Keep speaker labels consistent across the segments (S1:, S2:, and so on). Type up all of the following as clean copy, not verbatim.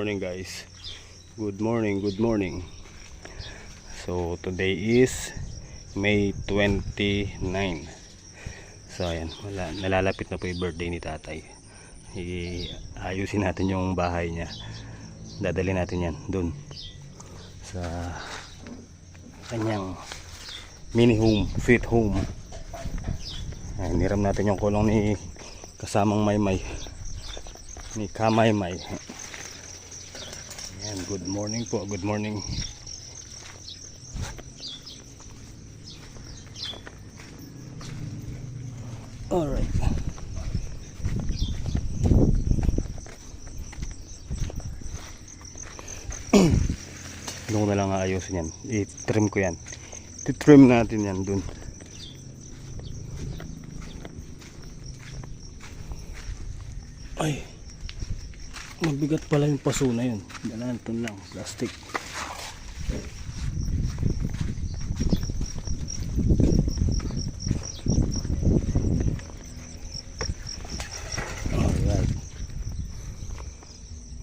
S1: morning guys. Good morning, good morning. So today is May 29. So ayan, nalalapit na po yung birthday ni tatay. Ayusin natin yung bahay niya. Dadali natin yan dun sa kanyang mini home, sweet home. Ayan, niram natin yung kulong ni kasamang Maymay, ni Kamaymay. Ayan, good morning po, good morning. Alright. Doon na lang aayusin yan. I-trim ko yan. I-trim natin yan dun. Ay, mabigat pala yung paso na yun. Dalanton lang, plastic. Alright.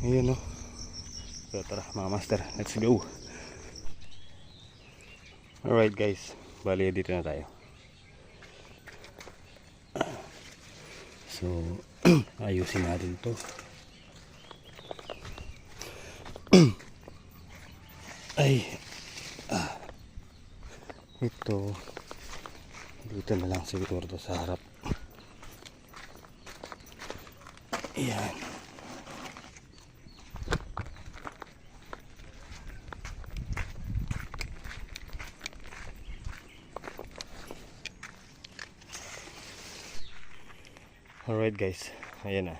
S1: Ayan o. So tara mga master, let's go. Alright guys, bali dito na tayo. So ayusin natin to. Ay ito dito na lang siguro to sa harap. Ayan. Alright guys, ayan na.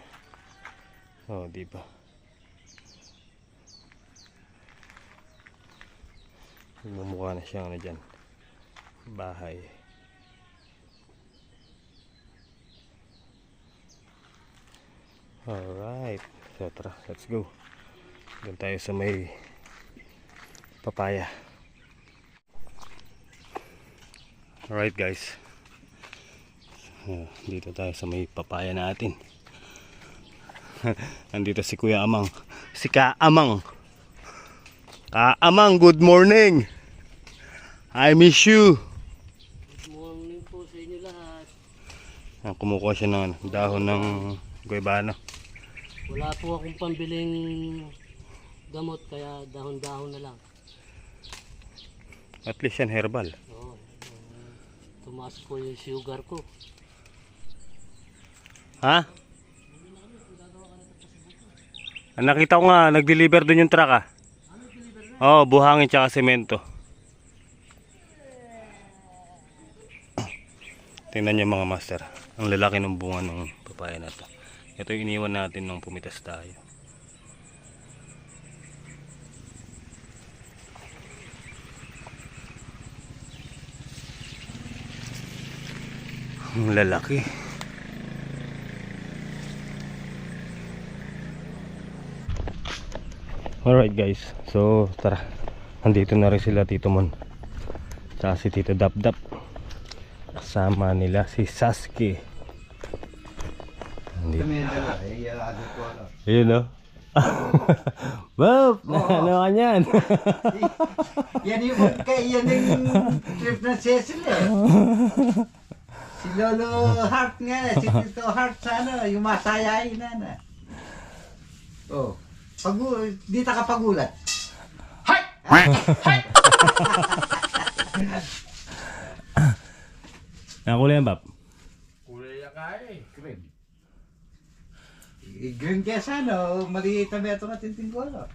S1: Oh, diba? Mumukha na siyang dyan bahay. Alright, so tara, let's go. Doon tayo sa may papaya. Alright guys, dito tayo sa may papaya natin. Nandito si Kuya Amang, si Kaamang. Kaamang, good morning. I miss you.
S2: Good morning po sa inyo lahat.
S1: Kumukuha siya ng dahon ng guayabano.
S2: Wala po akong pambiling gamot kaya dahon-dahon na lang.
S1: At least yan herbal.
S2: Oo, tumaas po yung sugar ko.
S1: Ha? Nakita ko nga, nag-deliver dun yung truck ah. Oo, buhangin tsaka semento. Tingnan nyo mga master, ang lalaki ng bunga ng papaya na to. Ito yung iniwan natin nung pumitas tayo. Ang lalaki. Alright guys, so tara, andito na rin sila Tito Mon tsaka si Tito Dap Dap, kasama nila si Sasuke. Ayun o. Bob, ano ka yan?
S3: Yan yung trip ng Cecil eh. Si Lolo Hart nga na, si Tito Hart sana, yung masayain na. Oh, di ta kapagulat. Hay! Hay!
S1: Nakulay yan, Bob?
S3: Kulay yan kaya eh, green. Green kaya sana, maliit na may ito nga tinting color.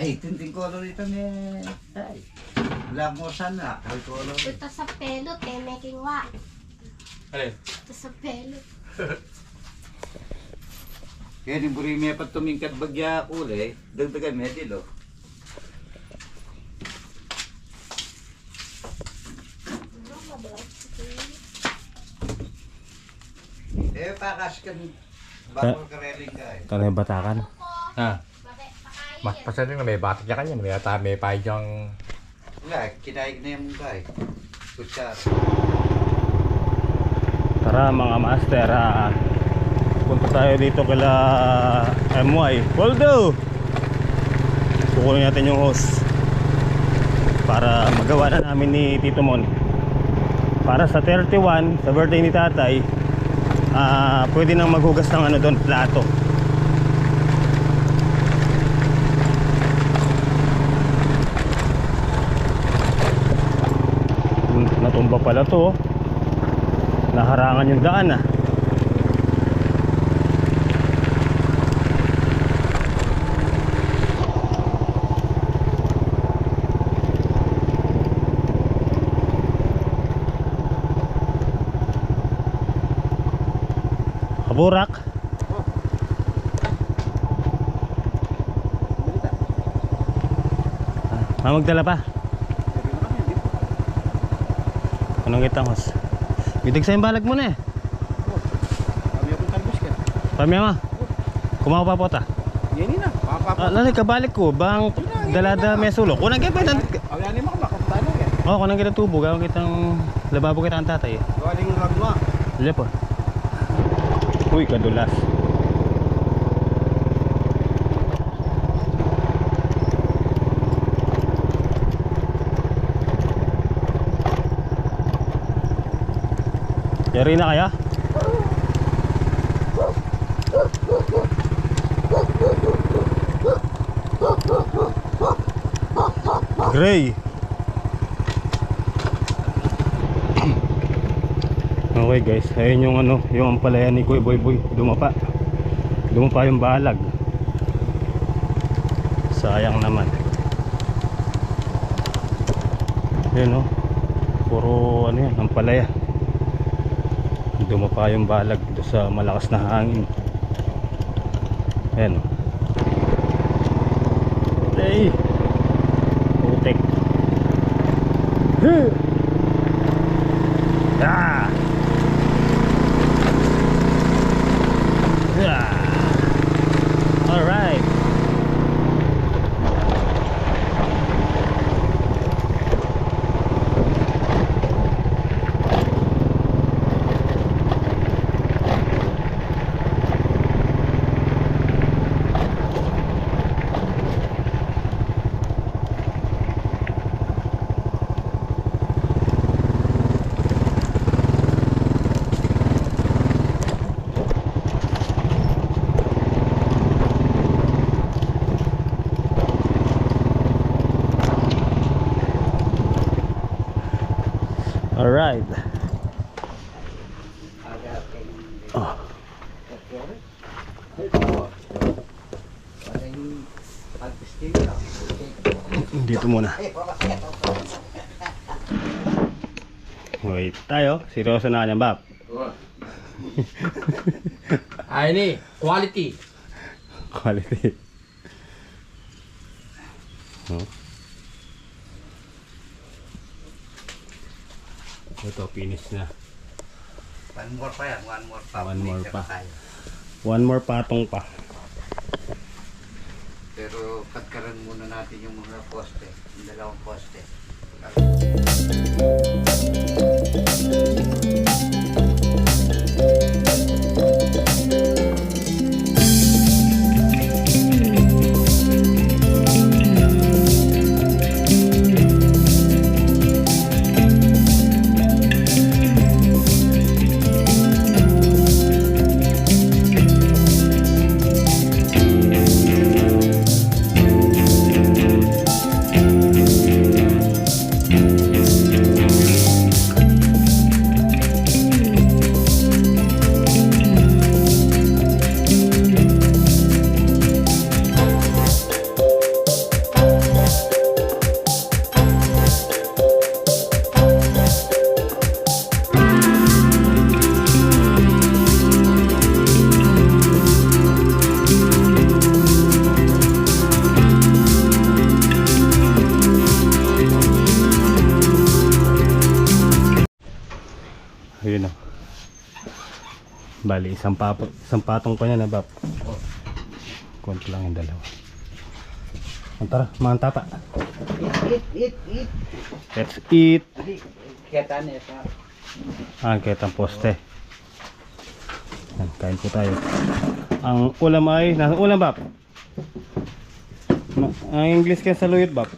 S3: Ay, tinting color ito may, ay, black mo sana, ay color.
S4: Ito sa pelo, making wa.
S1: Alin?
S4: Ito sa pelo.
S3: Kaya ni buri may patumingkat bagya kulay, dagdagan may dilo. Eh, pakas kan bakol kareling ka eh.
S1: Ito na yung batakan.
S5: Ha? Mas pasal nga may batik niya kanya, may ata may payang
S3: Wala, kinaig na yung mungkay. Kutsara.
S1: Tara mga master, punta tayo dito kala MY. Waldo! kukunin natin yung hose para magawa na namin ni Tito Mon. Para sa 31, sa birthday ni tatay, pwede nang maghugas ng ano doon, plato. Natumba pala to, oh. Naharangan yung daan ah. Kaburak. Magdala pa. Anong kitang hos? Bitig sa balag mo na eh. Pamya mo. Kumaw pa po ta.
S5: Yan na.
S1: Lalay kabalik ko. Bang dalada may sulok. Kunang kita.
S5: Awyanin mo ka makaputano yan.
S1: Oo, kunang kita tubo. Gawang kitang lababo kita ang tatay eh.
S5: Galing ragma.
S1: Dali po. Uy, kadulas. Yari na kaya? Gray. Okay guys, ayun yung ano, yung ampalaya ni Kuya Boy Boy, dumapa yung balag. Sayang naman. Ayun, oh. Puro ano yan, ampalaya. Dumapa yung balag dito sa malakas na hangin. Ayun, oh. Hey, putek. Ah! All right. Alright. Oh. Dito muna. Wait tayo. Seryoso na kanyang bab.
S5: Ay ni, quality.
S1: Quality. Oh. Ito, finish na.
S3: One more pa yan, one more pa.
S1: One more pa.
S3: Tayo.
S1: One more patong pa.
S3: Pero katkaran muna natin yung mga poste, yung dalawang poste.
S1: Ayun o. Bali, isang patong pa niya na bab. Konti lang yung dalawa. Tara, manta pa.
S3: Eat.
S1: Let's eat.
S3: Kaya niya sa...
S1: Ketang poste. Yan, kain po tayo. Ang ulam ay, nasa ulam bab? Ang English ka sa luyot, Bap?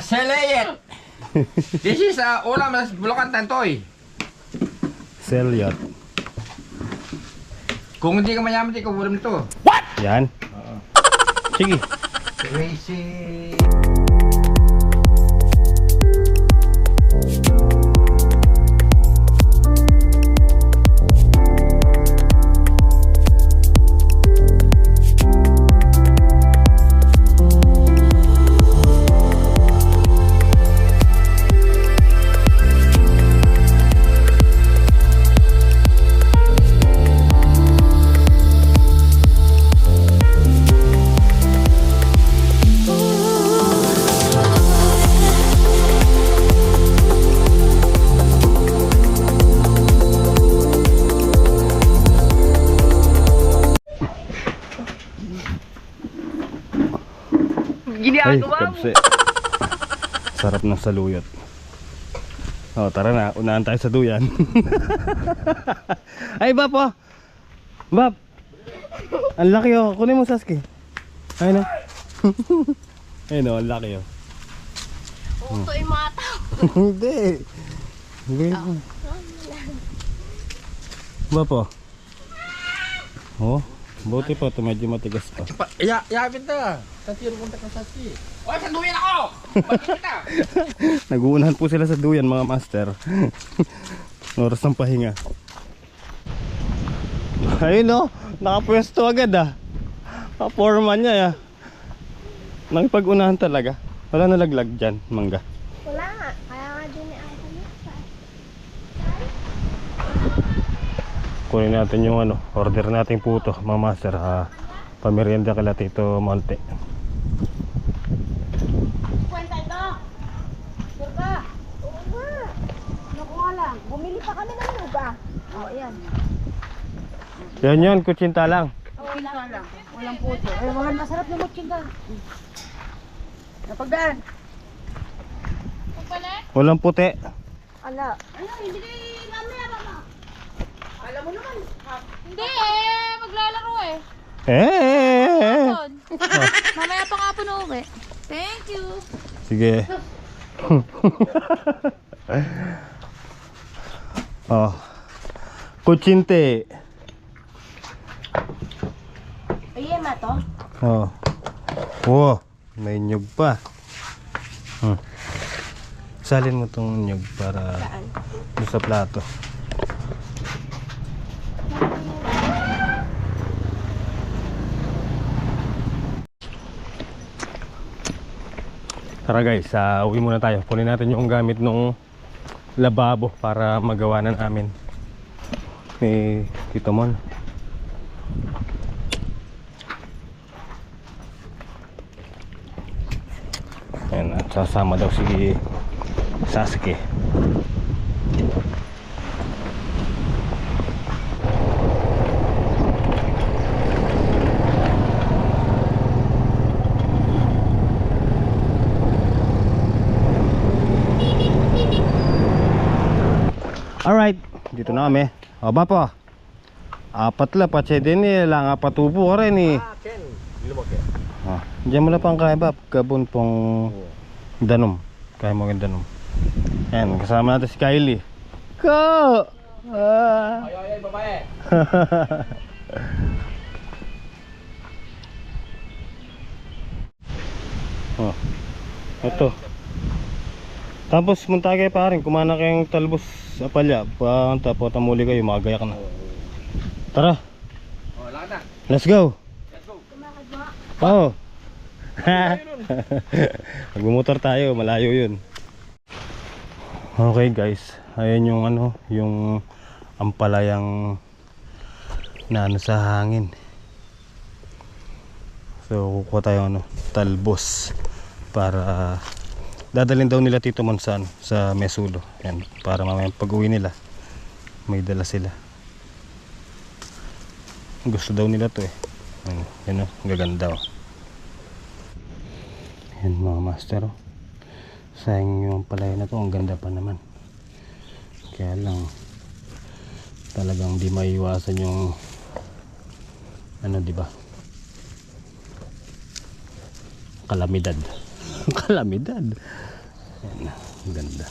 S5: Selayet! This is ulam sa Bulacan Tantoy.
S1: Selyot.
S5: Kung hindi ka mayaman, hindi ka ulam nito.
S1: Yan. Sige.
S3: Crazy.
S1: Ay, kapse. Sarap ng saluyot. Oh, tara na, unahan tayo sa duyan. Ay, Bap, oh. Bap. Ang laki, oh. Kunin mo, Saski. Ayun, oh. Ayun, oh, ang laki, oh.
S4: Uto yung mga tao.
S1: Hindi. Hindi. Bap, oh. Oh, buti pa ito, medyo matigas pa.
S5: Yapin ta. Tatiro kontak ng Saski. Oy, sanduyan ako! Bakit kita?
S1: Naguunahan po sila sa duyan, mga master. Oras ng pahinga. Ayun, oh. Nakapwesto agad, ah. Kaporma niya, ah. Nakipag-unahan talaga. Wala nalaglag dyan, mangga.
S4: Wala nga. Kaya nga din ni Ate Lisa.
S1: Kunin natin yung ano, order natin puto, mga master. Pamerienda kala Tito Monte.
S4: Kwenta ito. Surga. Oo nga. Naku nga lang. Bumili pa kami ng luga. Oo, yan.
S1: Yan yun, kutsinta lang.
S4: Kutsinta lang. Walang puto. Ay, walang masarap na kutsinta. Napagdaan.
S1: Walang puti.
S4: Ala. Ano, hindi mamaya ba? Alam mo naman.
S6: Hindi maglalaro eh.
S1: Eh.
S6: Mamaya pa nga po na uwi. Thank you.
S1: Sige. Oh. Kutsinte.
S4: Ayan na to.
S1: Oh. Wow, may nyug pa. Salin mo tong nyug para sa plato. Tara guys, uwi muna tayo. Kunin natin yung gamit ng lababo para magawa na namin ni Tito Mon. Ayan, at sasama daw si Sasuke. Alright, dito na kami. O ba po? Apat la pa din eh, lang apatubo ka rin eh.
S5: Ken, lumag eh.
S1: Diyan mo na pang kaya ba? Gabon pong danom. Kaya mo ang danom. Ayan, kasama natin si Kylie. Ko!
S5: Ay, babae.
S1: Oh, ito. Tapos munta kayo pa rin, kumana kayong talbos sa palya. Tapos tamuli kayo, makagayak na. Tara,
S5: Oh, lakad na.
S1: let's go.
S5: Let's go.
S1: Oo. Magmumotor tayo, malayo yun. Okay guys, ayan yung ano, yung ampalayang na ano sa hangin. So kukuha tayo ano, talbos para dadalhin daw nila Tito Mon sa, sa Mesulo. Yan, para mamaya pag uwi nila may dala sila. Gusto daw nila to eh. Yan o, gaganda o. Yan mga master o. Sayang yung palaya na to, ang ganda pa naman. Kaya lang talagang di maiwasan yung ano, di ba? kalamidad. Kalamidad. Ayan, ang ganda.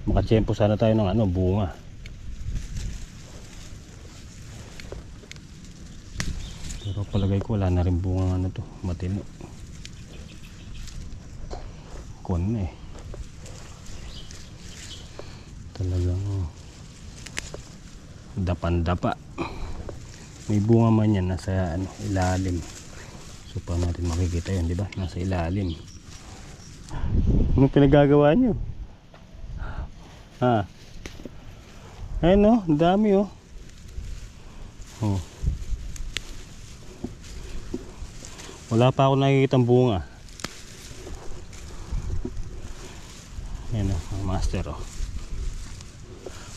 S1: Makatsyempo sana tayo ng ano, bunga. Pero palagay ko wala na rin bunga ano to, matino. Kon na eh. Talagang dapan-dapa. May bunga man yan nasa ano, ilalim. So paano natin makikita yun, di ba? Nasa ilalim. Ano pinagagawa nyo? Ha? Ayun oh, ang dami oh. Oh. Wala pa ako nakikitang bunga. Ayan oh, ang master oh.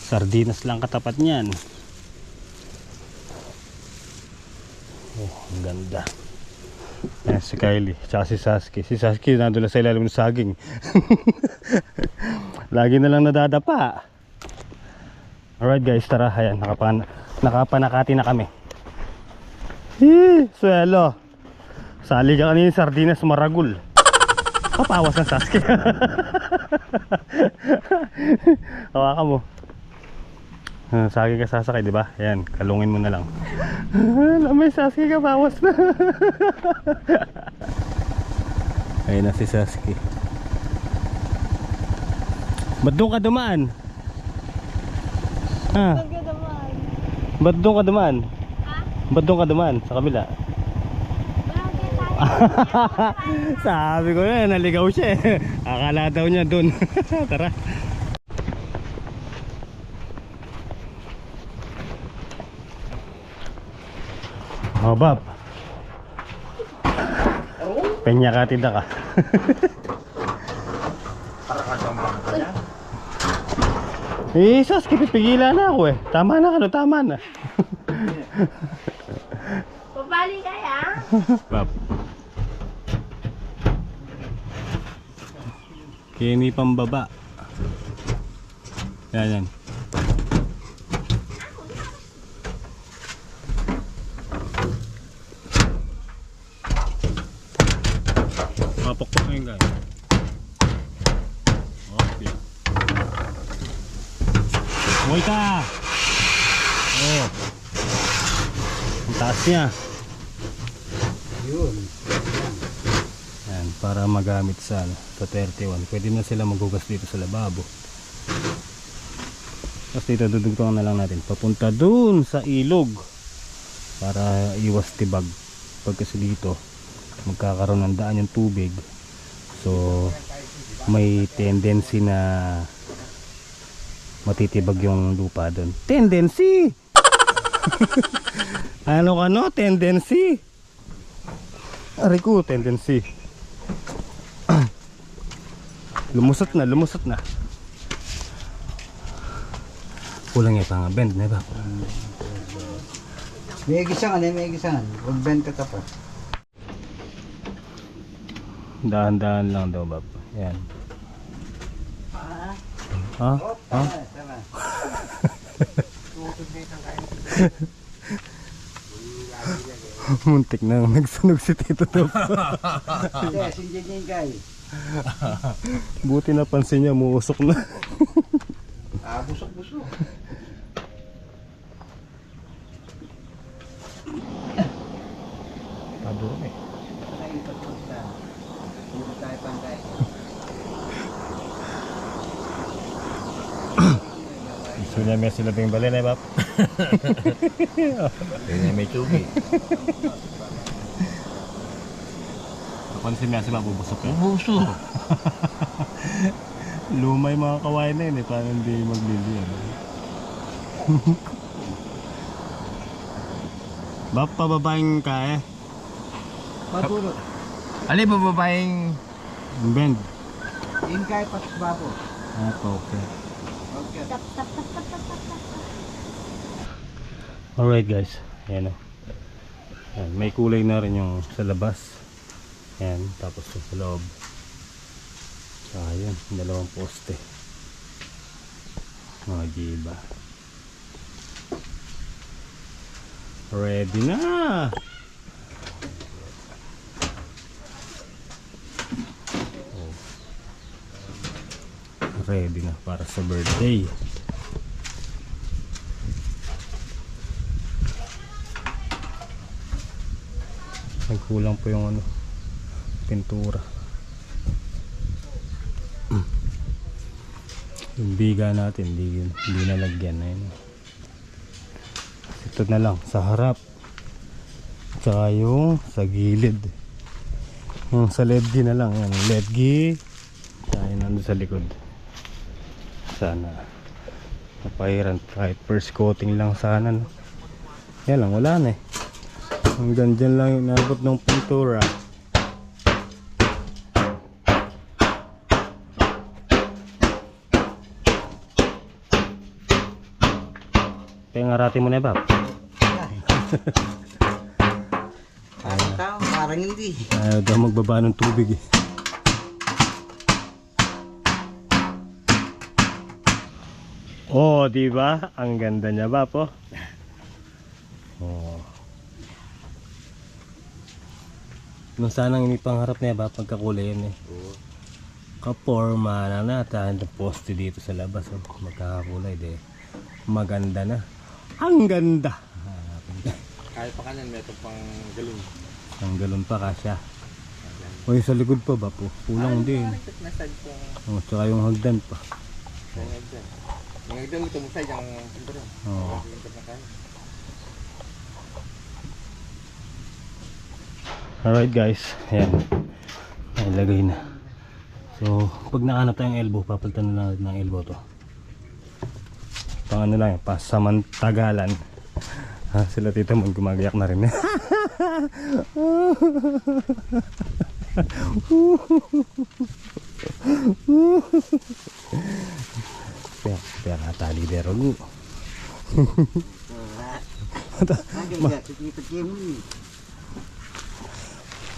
S1: Sardinas lang katapat niyan. Oh, ang ganda. Ayan si Kylie, tsaka si Sasuke. Si Sasuke nandun na sa ilalim ng saging. Lagi na lang nadadapa. Alright guys, tara. Ayan, nakapanakati na kami. Swelo. Sali ka kanina sardinas maragul. Kapawas ng Sasuke. Hawakan mo. Saging ka sasakay, di ba? Ayan, kalungin mo na lang. May Sasuke ka, bawas na. Ayun na si Sasuke. Ba't doon ka dumaan? Ha? Ba't doon ka dumaan? Ba't doon ka dumaan? Sa kabila? Sabi ko na, naligaw siya eh. Akala daw niya doon. Tara. Oh, Bob. Penya ka, tinda ka. Sasuke, pipigilan na ako eh. Tama na, tama na.
S4: Pabali kaya?
S1: Bob. Kini pambaba. Yan. Mapokpok na yun guys. Okay. Huwag ka! Oh. Ang taas niya.
S3: Yun.
S1: Yan, para magamit sa 31. Pwede na sila maghugas dito sa lababo. Tapos dito dudugtungan na lang natin papunta dun sa ilog para iwas tibag. Pag kasi dito magkakaroon ng daan yung tubig, so may tendency na matitibag yung lupa doon. Tendency! Ano ka no? Tendency! Aray ko, tendency. Lumusot na. Kulang yung pang bend na ba?
S3: May gisangan. Huwag bend ka tapos.
S1: Dahan-dahan lang daw, Bob. Yan. Ha?
S3: Tama.
S1: Muntik na nagsunog si Tito Top.
S3: Hindi, sinjin niya yung guy.
S1: Buti napansin niya, muusok na.
S3: Busok-busok.
S1: Paduro eh.
S3: Hindi tayo pantay.
S1: Gusto niya may silabing balin eh, Bob.
S5: Hindi may tsugi.
S1: Napansin niya si Bob, bubusok eh.
S5: Buso.
S1: Lumay mga kawain na yun eh, paano hindi magliliyan. Bob, pababaing ka eh.
S3: Matulog.
S5: Ali, babaeng...
S1: Bend.
S3: Yung kaya pas babo.
S1: Okay.
S3: Okay.
S1: Alright guys, ayan o. Ayan, may kulay na rin yung sa labas. Ayan, tapos yung sa loob. Ayan, dalawang poste. Mga giba. Ready na. Oh. Ready na para sa birthday. Nagkulang po yung pintura. Yung biga natin hindi nalagyan na yun. Ito na lang sa harap, tsaka yung sa gilid, yung sa ledgi na lang, yan ledgi, tsaka yun nandun sa likod. Sana napahiran kahit first coating lang sana, no? Yan lang, wala na eh. Hanggang dyan lang yung nabot ng pintura. Pengarati mo na ba?
S3: Parang hindi.
S1: Ayaw daw magbaba ng tubig eh. Oh, di ba? Ang ganda niya ba po? Oh. Nung sanang inipangarap niya ba pagkakulay yun eh. Kaporma na natin ang poste dito sa labas. Oh. Magkakakulay de. Maganda na. Ang ganda.
S5: Kahit pa kanyan, may itong pang galon.
S1: Ang galon pa kasya. O yung sa likod pa ba po? Kulang din. O, tsaka yung hagdan pa.
S5: Yung hagdan ito mo sa yung pintura.
S1: Oo. Alright guys, ayan. Nailagay na. So, pag nakahanap tayong elbow, papalitan na lang natin ng elbow to. Pang ano lang, pasamantagalan. Ha, sila tita mo gumagayak na rin. Pera tali dero gu.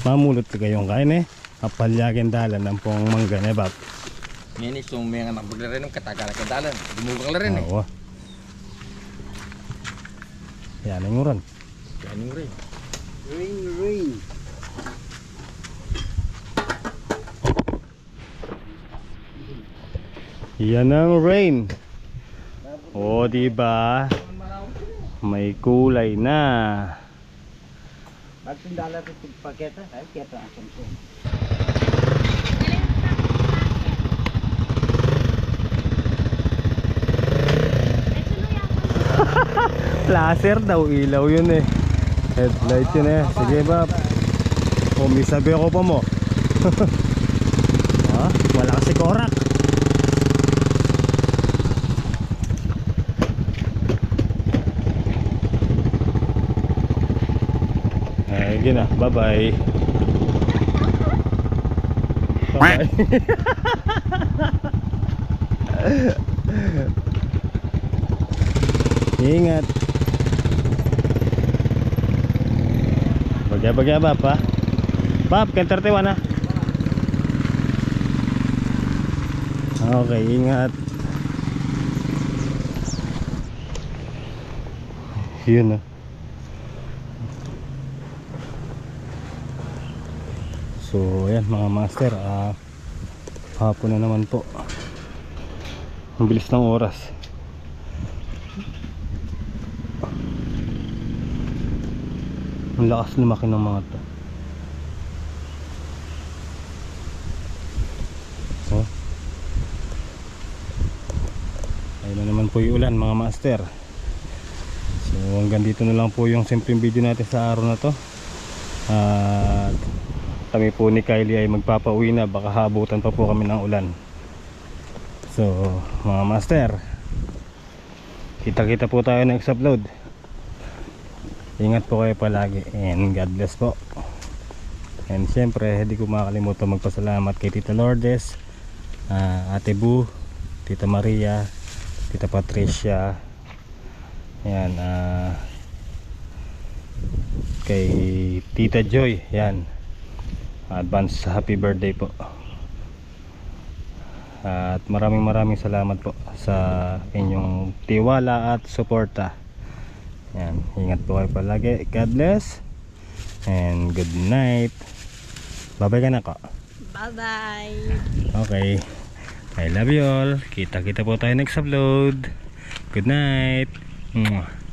S1: Mamulot ka kayong kain eh. Apalyakin dalan ng pong mangga ne bab.
S5: Ngayon is yung mga nagbagla rin ng katagalan kadalan. Dumugang na rin eh.
S1: Oo. Yan ang uran.
S5: Yan yung rin.
S3: Ring.
S1: Yan ang rain. O, diba? May kulay na.
S3: Magtindala ito pagpaketa. Ay, keta ang samsung.
S1: Laser daw, ilaw yun eh. Headlight yun eh. Sige ba? O, may sabi ako pa mo. Ha? Wala kasi korak. Ay, gina. Bye-bye. Bye-bye. Ingat. Bagya-bagya ba pa? Pap, kentertewan na. Okay, ingat. Yun na. So, ayan mga master, hapon na naman po. Ang bilis ng oras. Ang lakas lumaki ng mga to. Oh. Ayun na naman po yung ulan mga master. So hanggang dito na lang po yung simpleng video natin sa araw na to. At kami po ni Kylie ay magpapauwi na. Baka habutan pa po kami ng ulan. So mga master, kita-kita po tayo next upload. Ingat po kayo palagi and God bless po. And syempre hindi ko makakalimutan magpasalamat kay Tita Lourdes, Ate Bu, Tita Maria, Tita Patricia, yan, kay Tita Joy, yan, advance happy birthday po. At maraming salamat po sa inyong tiwala at suporta. Yan, ingat po kayo palagi. God bless. And good night. Bye-bye ka na ko.
S4: Bye-bye.
S1: Okay. I love you all. Kita-kita po tayo next upload. Good night. Mwah.